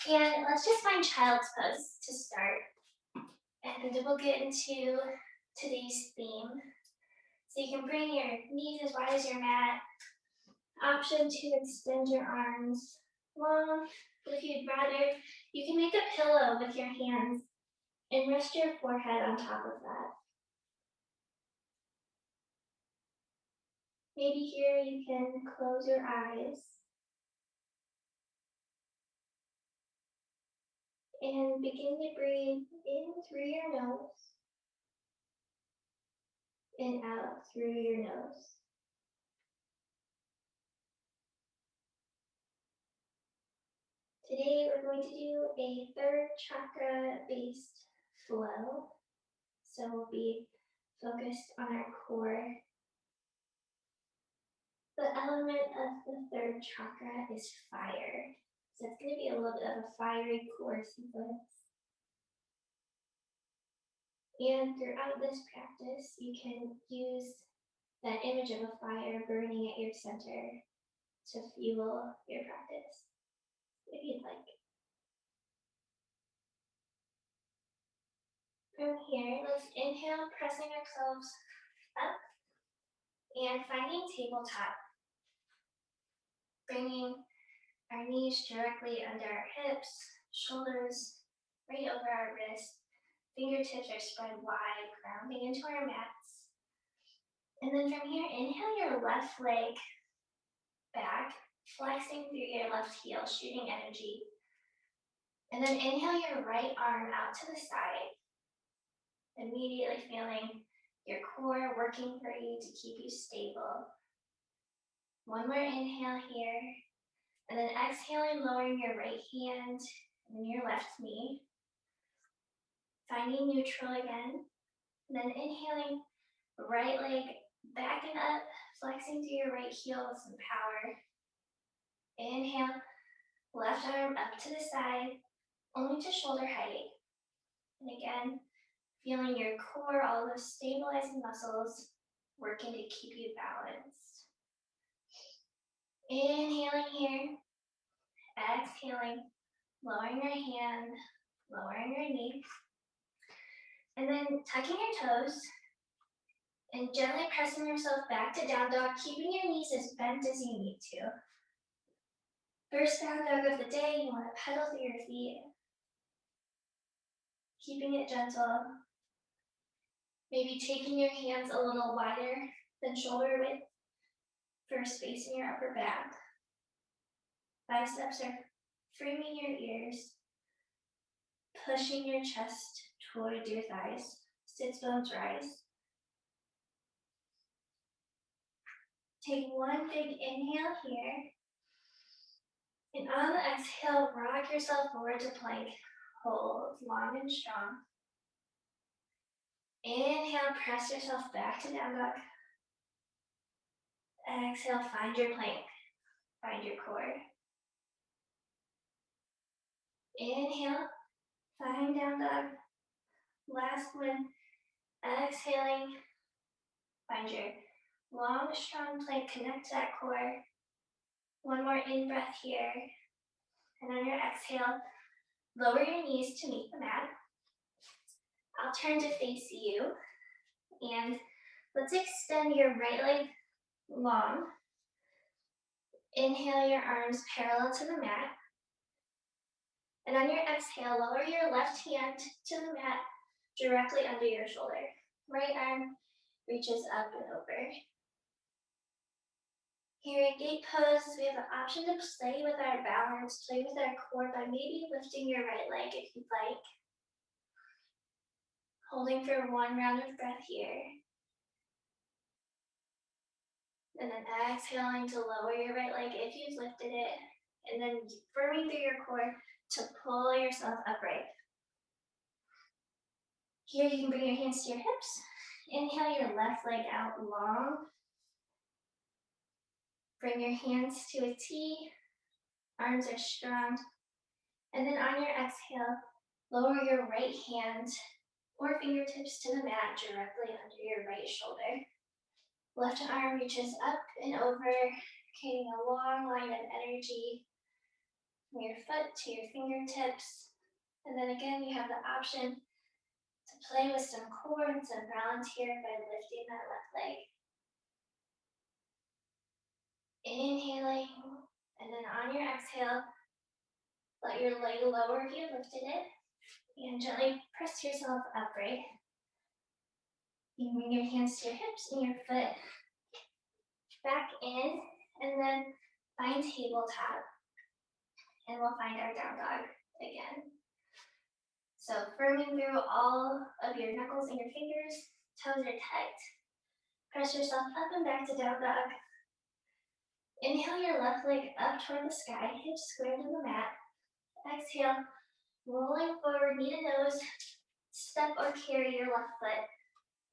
And let's just find child's pose to start. And then we'll get into today's theme. So you can bring your knees as wide as your mat. Option to extend your arms long. But if you'd rather, you can make a pillow with your hands and rest your forehead on top of that. Maybe here you can close your eyes and begin to breathe in through your nose and out through your nose. Today we're going to do a third chakra based flow. So we'll be focused on our core. The element of the third chakra is fire. So it's going to be a little bit of a fiery core sequence. And throughout this practice, you can use that image of a fire burning at your center to fuel your practice, if you'd like. From here, let's inhale, pressing ourselves up and finding tabletop. Bringing our knees directly under our hips, shoulders right over our wrists, fingertips are spread wide, grounding into our mats. And then from here, inhale your left leg back, flexing through your left heel, shooting energy. And then inhale your right arm out to the side, immediately feeling your core working for you to keep you stable. One more inhale here, and then exhaling, lowering your right hand and then your left knee. Finding neutral again, and then inhaling, right leg backing up, flexing through your right heel with some power. Inhale, left arm up to the side, only to shoulder height. And again, feeling your core, all those stabilizing muscles working to keep you balanced. Inhaling here, exhaling, lowering your hand, lowering your knee. And then tucking your toes and gently pressing yourself back to down dog, keeping your knees as bent as you need to. First down dog of the day, you want to pedal through your feet, keeping it gentle. Maybe taking your hands a little wider than shoulder width for space in your upper back. Biceps are framing your ears, pushing your chest toward your thighs. Sits bones rise. Take one big inhale here. And on the exhale, rock yourself forward to plank. Hold long and strong. Inhale, press yourself back to down dog. Exhale, find your plank. Find your core. Inhale, find down dog. Last one. Exhaling, find your long, strong plank. Connect to that core. One more in breath here. And on your exhale, lower your knees to meet the mat. I'll turn to face you. And let's extend your right leg long. Inhale your arms parallel to the mat. And on your exhale, lower your left hand to the mat directly under your shoulder. Right arm reaches up and over. Here in gate pose, we have the option to play with our balance, play with our core by maybe lifting your right leg if you'd like. Holding for one round of breath here. And then exhaling to lower your right leg if you've lifted it. And then firming through your core to pull yourself upright. Here you can bring your hands to your hips. Inhale your left leg out long. Bring your hands to a T. Arms are strong. And then on your exhale, lower your right hand or fingertips to the mat directly under your right shoulder. Left arm reaches up and over, creating a long line of energy. from your foot to your fingertips. And then again, you have the option to play with some core and some balance here by lifting that left leg. Inhaling, and then on your exhale, let your leg lower if you lifted it, and gently press yourself upright. You bring your hands to your hips and your foot back in, and then find tabletop, and we'll find our down dog again. So firming through all of your knuckles and your fingers, toes are tight. Press yourself up and back to down dog. Inhale your left leg up toward the sky, hips squared to the mat. Exhale, rolling forward, knee to nose, step or carry your left foot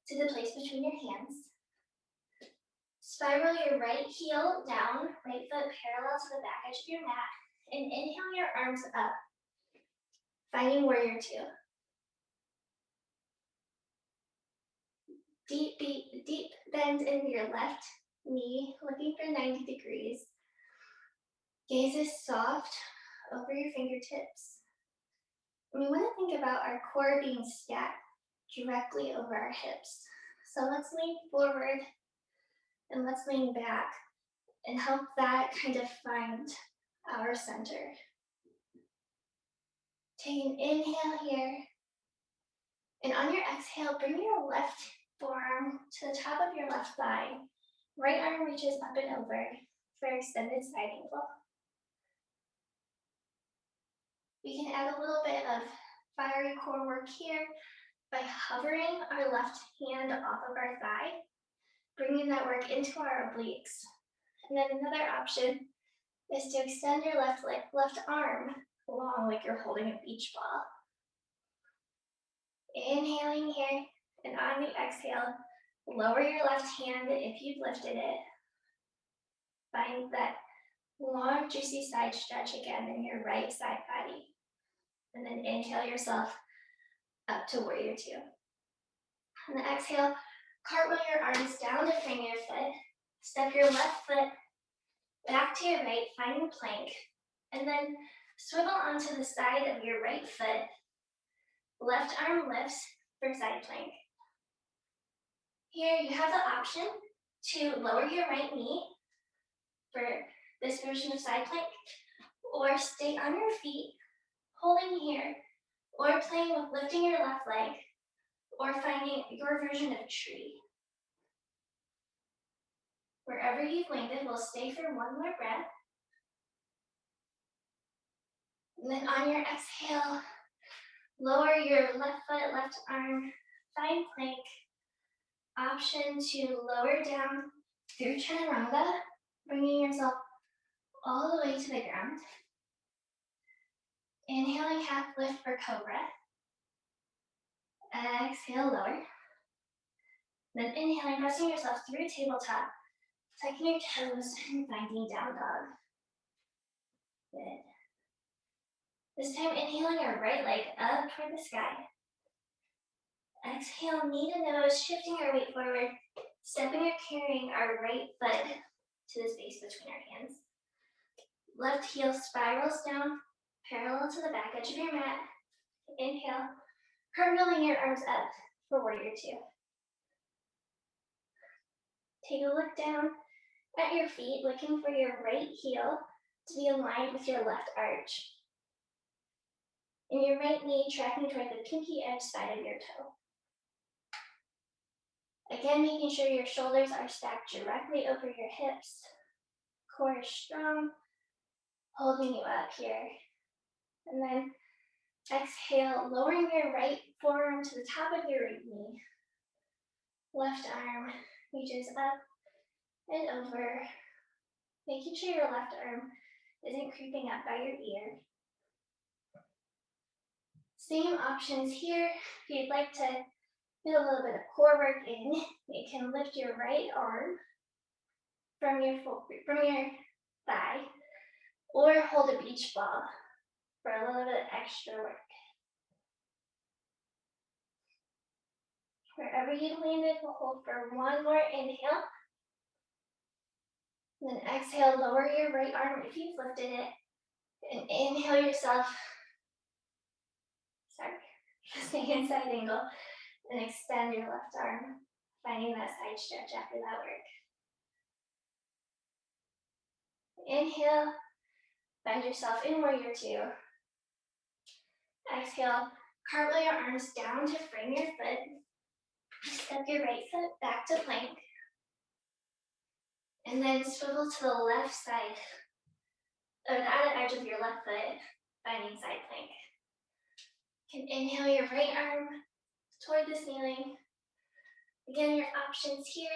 to the place between your hands. Spiral your right heel down, right foot parallel to the back edge of your mat, and inhale your arms up, finding warrior two. Deep bend in your left knee, looking for 90 degrees. Gaze is soft over your fingertips. We want to think about our core being stacked directly over our hips. So let's lean forward and let's lean back and help that kind of find our center. Take an inhale here. And on your exhale, bring your left forearm to the top of your left thigh. Right arm reaches up and over for extended side angle. We can add a little bit of fiery core work here by hovering our left hand off of our thigh, bringing that work into our obliques. And then another option is to extend your left arm long like you're holding a beach ball. Inhaling here, and on the exhale, lower your left hand if you've lifted it. Find that long, juicy side stretch again in your right side body. And then inhale yourself up to warrior two. On the exhale, cartwheel your arms down to frame your foot. Step your left foot back to your right, finding plank. And then swivel onto the side of your right foot. Left arm lifts for side plank. Here you have the option to lower your right knee for this version of side plank, or stay on your feet, holding here, or playing with lifting your left leg, or finding your version of tree. Wherever you've landed, we'll stay for one more breath. And then on your exhale, lower your left foot, left arm, find plank. Option to lower down through chaturanga, bringing yourself all the way to the ground. Inhaling half lift for cobra. Exhale, lower. Then inhaling, pressing yourself through tabletop, tucking your toes and finding down dog. Good. This time, inhaling our right leg up toward the sky. Exhale, knee to nose, shifting our weight forward, stepping or carrying our right foot to the space between our hands. Left heel spirals down, parallel to the back edge of your mat. Inhale, curling your arms up for warrior two. Take a look down at your feet, looking for your right heel to be aligned with your left arch. And your right knee tracking toward the pinky edge side of your toe. Again, making sure your shoulders are stacked directly over your hips. Core is strong, holding you up here. And then exhale, lowering your right forearm to the top of your right knee. Left arm reaches up and over, making sure your left arm isn't creeping up by your ear. Same options here. If you'd like to get a little bit of core work in, you can lift your right arm from your thigh, or hold a beach ball for a little bit extra work. Wherever you landed, we'll hold for one more inhale. Then exhale, lower your right arm if you've lifted it, And inhale yourself, sorry, stay in side angle and extend your left arm, finding that side stretch after that work. Inhale, find yourself in warrior two. Exhale, cartwheel your arms down to frame your foot. Step your right foot back to plank. And then swivel to the left side, or the outer edge of your left foot, finding side plank. You can inhale your right arm toward the ceiling. Again, your options here.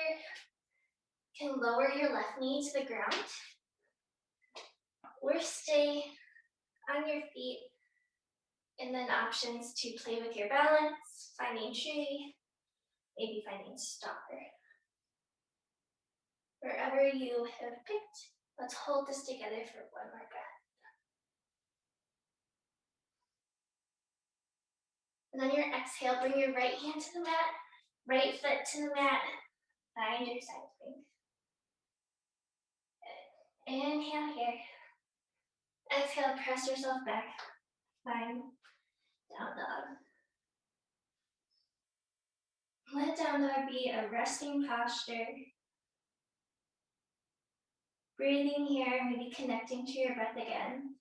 You can lower your left knee to the ground, or stay on your feet. And then options to play with your balance, finding tree, maybe finding star. Wherever you have picked, let's hold this together for one more breath. And then your exhale, bring your right hand to the mat, right foot to the mat, find your side plank. Inhale here. Exhale, press yourself back, find down dog. Let down dog be a resting posture. Breathing here, maybe connecting to your breath again.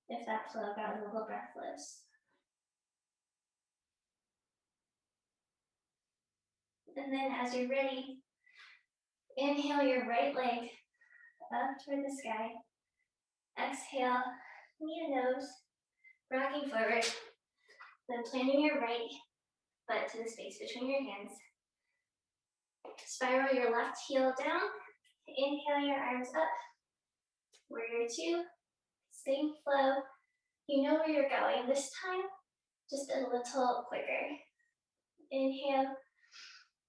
If that flow got a little breathless. And then as you're ready, inhale your right leg up toward the sky. Exhale, knee to nose, rocking forward. Then planting your right foot to the space between your hands. Spiral your left heel down. Inhale your arms up. Warrior two. Same flow. You know where you're going this time, just a little quicker. Inhale.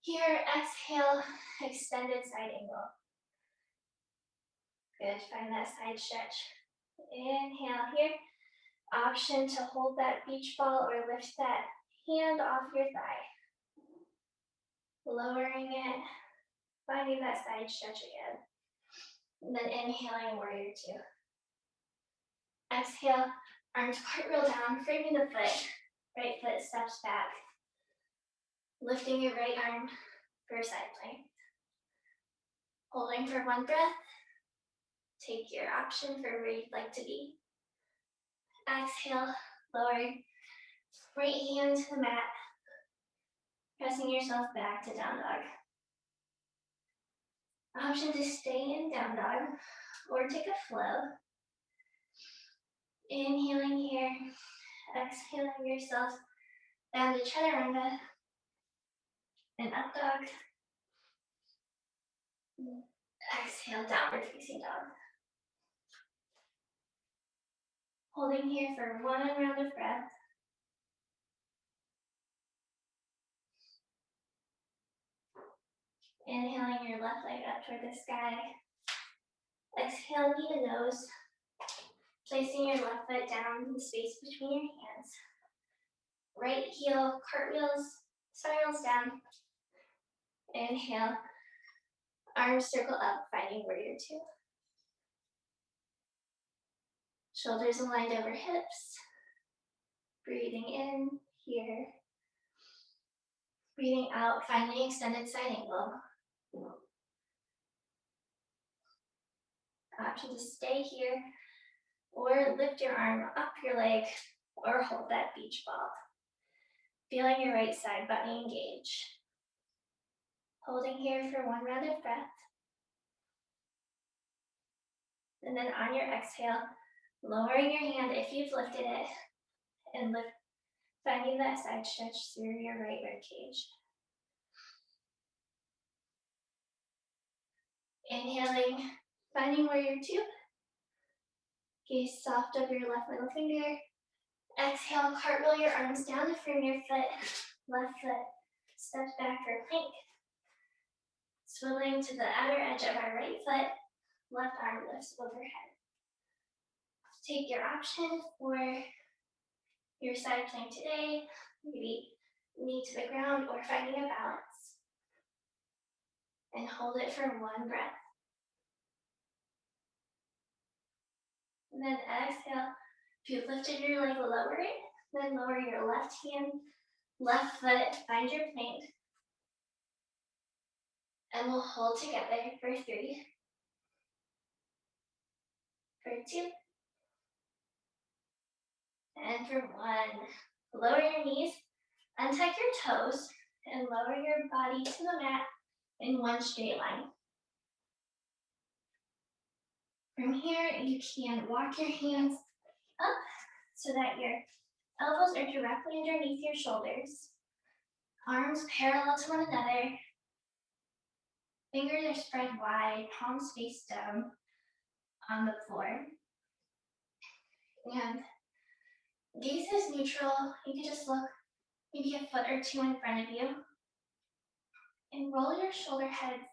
Here, exhale, extended side angle. Good, find that side stretch. Inhale here. Option to hold that beach ball or lift that hand off your thigh. Lowering it, finding that side stretch again. And then inhaling warrior two. Exhale, arms cartwheel down, framing the foot. Right foot steps back. Lifting your right arm for side plank. Holding for one breath. Take your option for where you'd like to be. Exhale, lower right hand to the mat. Pressing yourself back to down dog. Option to stay in down dog or take a flow. Inhaling here, exhaling yourself down to chaturanga and up dog. Exhale, downward facing dog. Holding here for one round of breath. Inhaling your left leg up toward the sky. Exhale, knee to nose. Placing your left foot down in the space between your hands. Right heel cartwheels, spirals down. Inhale, arms circle up, finding warrior two. Shoulders aligned over hips. Breathing in here. Breathing out, finding extended side angle. Option to stay here or lift your arm up your leg or hold that beach ball. Feeling your right side body engage. Holding here for one round of breath. And then on your exhale, lowering your hand if you've lifted it and lift, finding that side stretch through your right rib cage. Inhaling, finding warrior two. Gaze soft over your left middle finger. Exhale, cartwheel your arms down to frame your foot. Left foot steps back for plank. Swiveling to the outer edge of our right foot. Left arm lifts overhead. Take your option for your side plank today. Maybe knee to the ground or finding a balance. And hold it for one breath. And then exhale. If you lifted your leg, lower it. Then lower your left hand, left foot, find your plank. And we'll hold together for 3, for 2, and for 1. Lower your knees, untuck your toes, and lower your body to the mat in one straight line. From here, you can walk your hands up so that your elbows are directly underneath your shoulders. Arms parallel to one another. Fingers are spread wide, palms face down on the floor. And gaze is neutral. You can just look maybe a foot or 2 in front of you. And roll your shoulder heads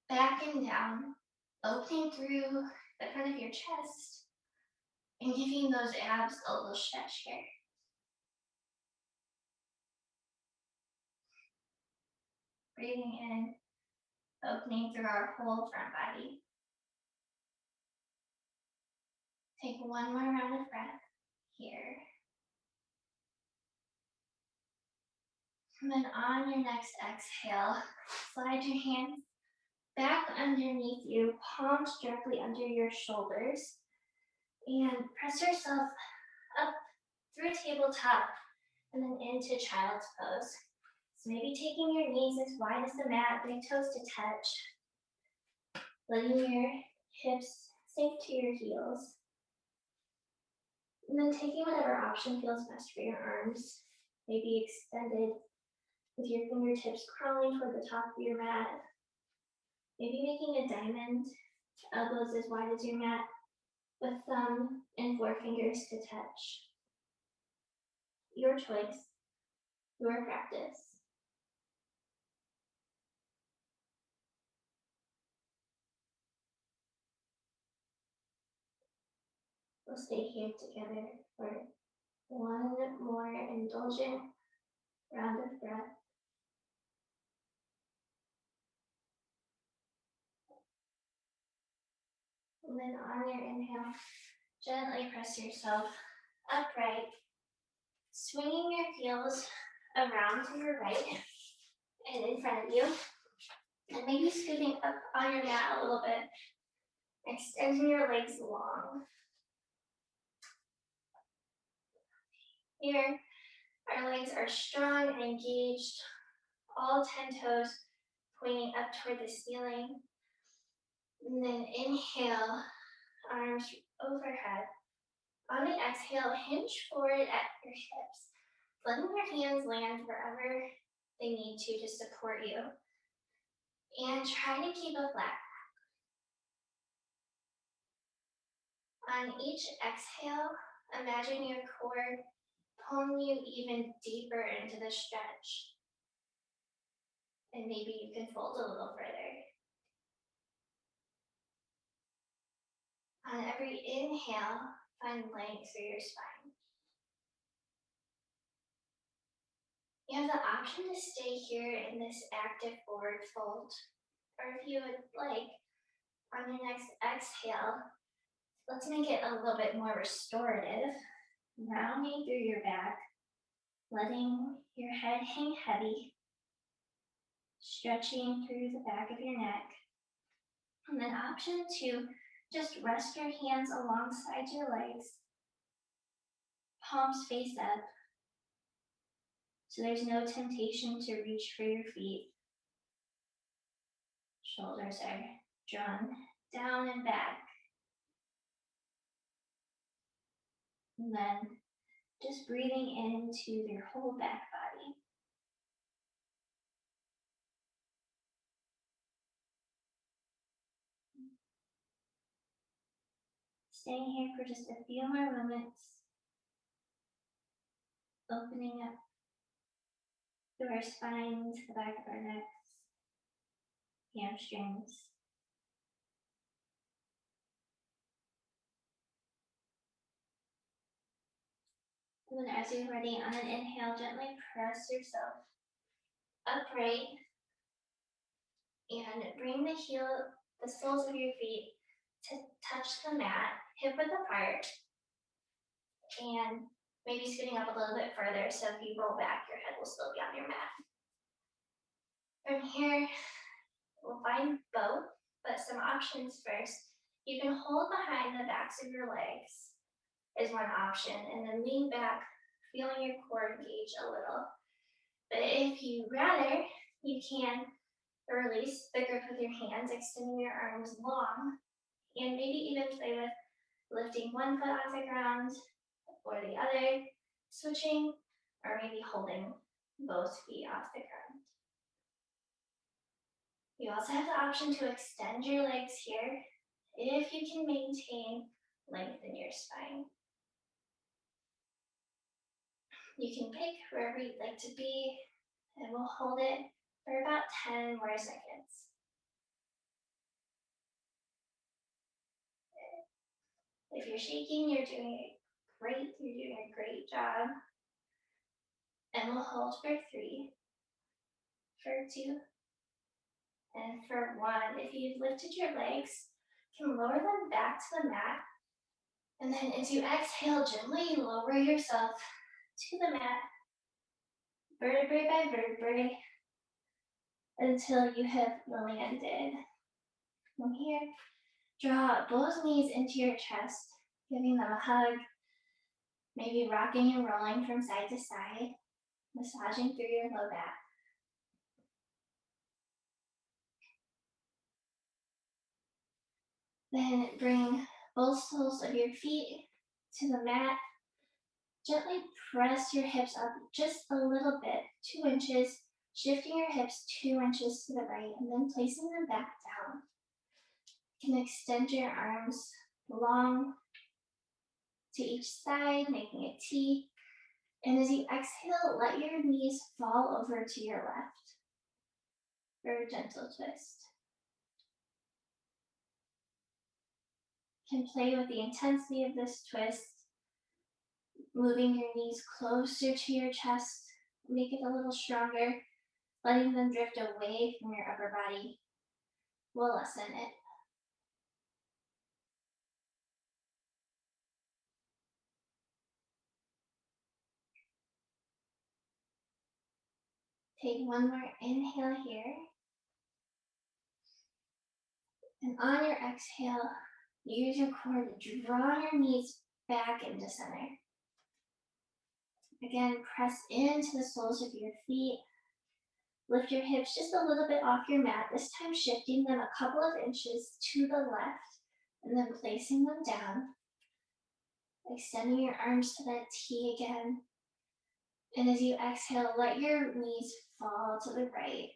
back and down, opening through the front of your chest and giving those abs a little stretch here. Breathing in, opening through our whole front body. Take one more round of breath here. And then on your next exhale, slide your hands back underneath you, palms directly under your shoulders, and press yourself up through tabletop and then into child's pose. So maybe taking your knees as wide as the mat, big toes to touch, letting your hips sink to your heels. And then taking whatever option feels best for your arms, maybe extended with your fingertips crawling toward the top of your mat. Maybe making a diamond, elbows as wide as your mat, with thumb and forefingers to touch. Your choice, your practice. We'll stay here together for one more indulgent round of breath. And then on your inhale, gently press yourself upright, swinging your heels around to your right and in front of you. And maybe scooting up on your mat a little bit, extending your legs long. Here, our legs are strong and engaged, all 10 toes pointing up toward the ceiling. And then inhale, arms overhead. On the exhale, hinge forward at your hips, letting your hands land wherever they need to support you. And try to keep a flat. On each exhale, imagine your core pulling you even deeper into the stretch. And maybe you can fold a little further. On every inhale, find length through your spine. You have the option to stay here in this active forward fold, or if you would like, on your next exhale, let's make it a little bit more restorative, rounding through your back, letting your head hang heavy, stretching through the back of your neck, and then option to just rest your hands alongside your legs, palms face up, so there's no temptation to reach for your feet. Shoulders are drawn down and back. And then just breathing into your whole back body. Staying here for just a few more moments. Opening up through our spine to the back of our necks, hamstrings. And then as you're ready, on an inhale, gently press yourself upright and bring the soles of your feet to touch the mat, hip width apart, and maybe scooting up a little bit further so if you roll back, your head will still be on your mat. From here, we'll find both, but some options first. You can hold behind the backs of your legs is one option, and then lean back, feeling your core engage a little. But if you rather, you can release the grip with your hands, extending your arms long, and maybe even play with lifting one foot off the ground or the other, switching, or maybe holding both feet off the ground. You also have the option to extend your legs here if you can maintain length in your spine. You can pick wherever you'd like to be, and we'll hold it for about 10 more seconds. If you're shaking, you're doing great. You're doing a great job. And we'll hold for 3, for 2, and for 1. If you've lifted your legs, you can lower them back to the mat. And then as you exhale, gently lower yourself to the mat, vertebrae by vertebrae, until you have landed. From here, draw both knees into your chest, giving them a hug, maybe rocking and rolling from side to side, massaging through your low back. Then bring both soles of your feet to the mat. Gently press your hips up just a little bit, 2 inches, shifting your hips 2 inches to the right, and then placing them back down. You can extend your arms long to each side, making a T. And as you exhale, let your knees fall over to your left for a gentle twist. You can play with the intensity of this twist, moving your knees closer to your chest, make it a little stronger, letting them drift away from your upper body will lessen it. Take one more inhale here. And on your exhale, use your core to draw your knees back into center. Again, press into the soles of your feet. Lift your hips just a little bit off your mat, this time shifting them a couple of inches to the left, and then placing them down. Extending your arms to that T again. And as you exhale, let your knees fall to the right.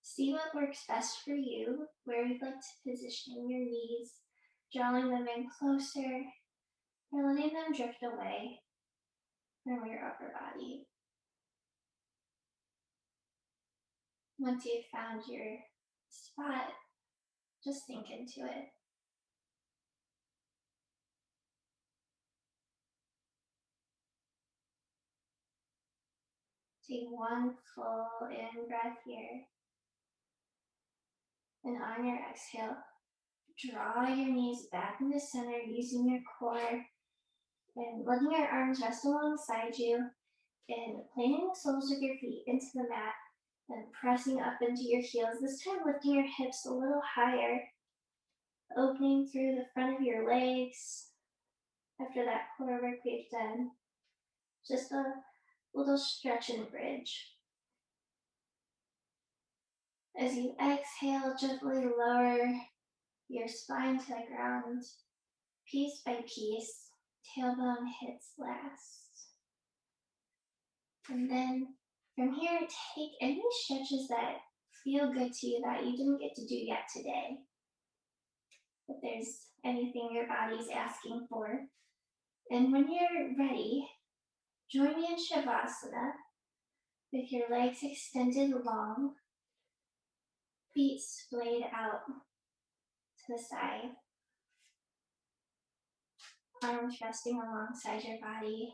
See what works best for you, where you'd like to position your knees, drawing them in closer, or letting them drift away from your upper body. Once you've found your spot, just sink into it. Take one full in breath here. And on your exhale, draw your knees back into center using your core and letting your arms rest alongside you and planting the soles of your feet into the mat and pressing up into your heels, this time lifting your hips a little higher, opening through the front of your legs after that core work we've done. Just a little stretch and bridge. As you exhale, gently lower your spine to the ground, piece by piece, tailbone hits last. And then from here, take any stretches that feel good to you that you didn't get to do yet today. If there's anything your body's asking for. And when you're ready, join me in Shavasana with your legs extended long, feet splayed out to the side, arms resting alongside your body.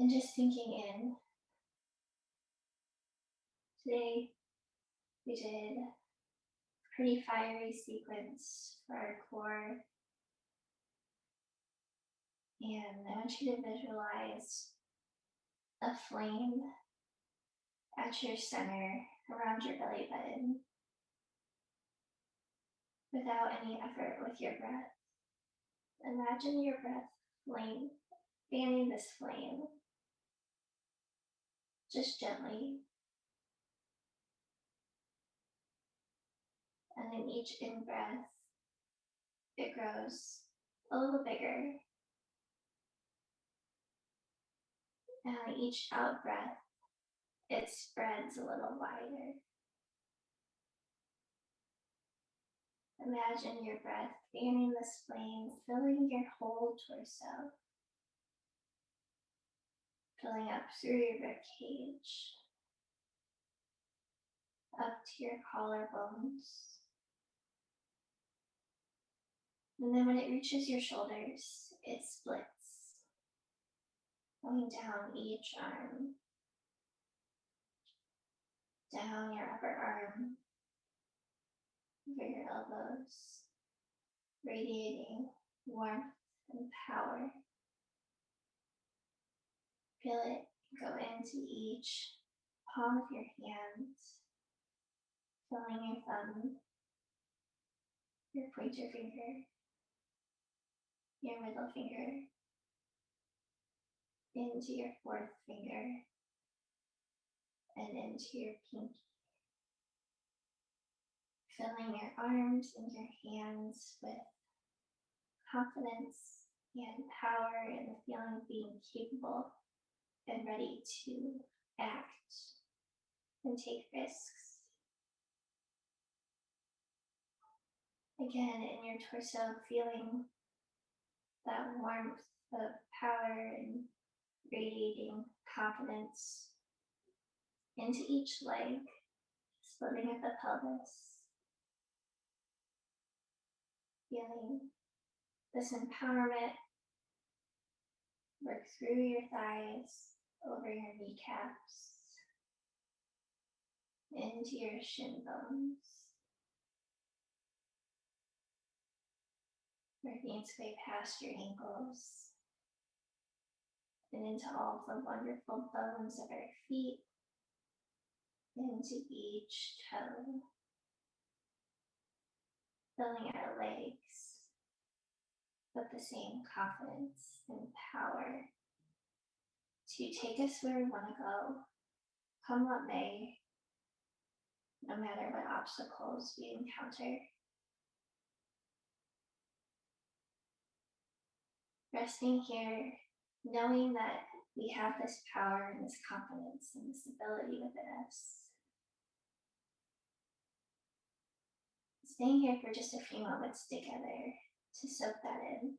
And just sinking in. Today we did a pretty fiery sequence for our core. And I want you to visualize a flame at your center around your belly button without any effort with your breath. Imagine your breath flame, fanning this flame just gently. And in each in breath, it grows a little bigger. And each out breath, it spreads a little wider. Imagine your breath fanning this flame, filling your whole torso, filling up through your rib cage, up to your collarbones. And then when it reaches your shoulders, it splits, going down each arm, down your upper arm, over your elbows, radiating warmth and power. Feel it go into each palm of your hand, filling your thumb, your pointer finger, your middle finger, into your fourth finger, and into your pinky. Filling your arms and your hands with confidence and power and the feeling of being capable and ready to act and take risks. Again, in your torso, feeling that warmth of power and radiating confidence into each leg, splitting at the pelvis, feeling this empowerment work through your thighs, over your kneecaps, into your shin bones, working its way past your ankles, and into all the wonderful bones of our feet, into each toe, filling our legs with the same confidence and power to take us where we want to go, come what may, no matter what obstacles we encounter. Resting here, knowing that we have this power and this confidence and this ability within us. Staying here for just a few moments together to soak that in.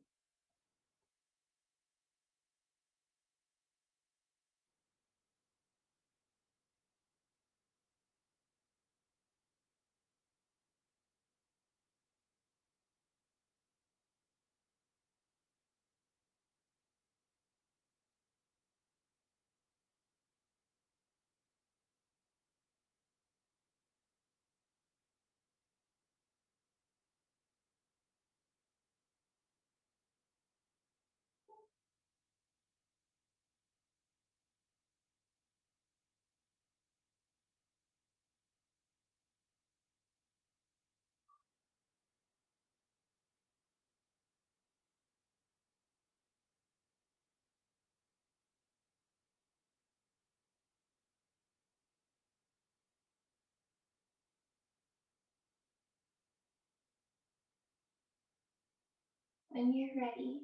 When you're ready,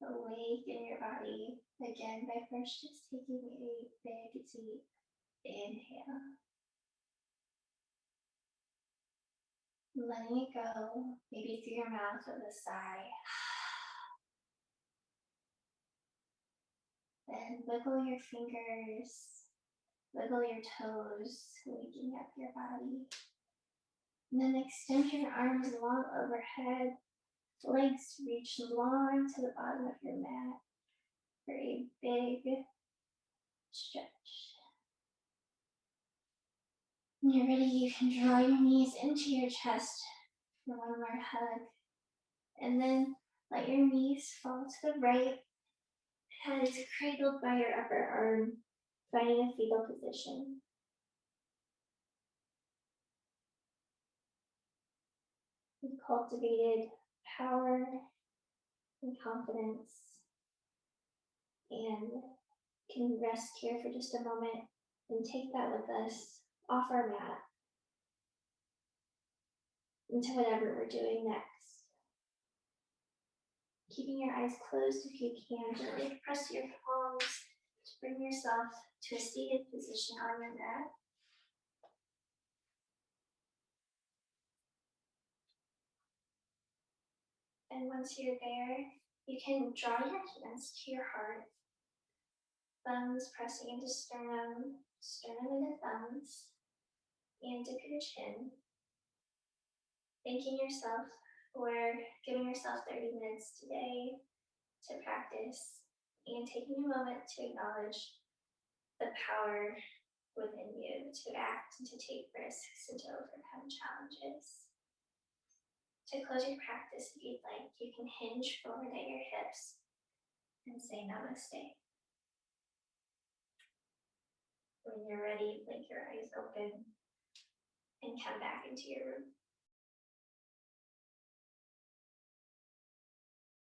awaken your body again by first just taking a big deep inhale. Letting it go, maybe through your mouth with a sigh. Then wiggle your fingers, wiggle your toes, waking up your body. And then extend your arms long overhead, legs reach long to the bottom of your mat for a big Stretch. When you're ready, you can draw your knees into your chest for one more hug. And then let your knees fall to the right. Head is cradled by your upper arm, finding a fetal position. We've cultivated power and confidence and can rest here for just a moment and take that with us off our mat into whatever we're doing next. Keeping your eyes closed if you can, gently press your palms to bring yourself to a seated position on your mat. And once you're there, you can draw your hands to your heart, thumbs pressing into sternum, sternum into thumbs, and dip your chin. Thanking yourself for giving yourself 30 minutes today to practice and taking a moment to acknowledge the power within you to act and to take risks and to overcome challenges. To close your practice, if you'd like, you can hinge forward at your hips and say namaste. When you're ready, blink your eyes open and come back into your room.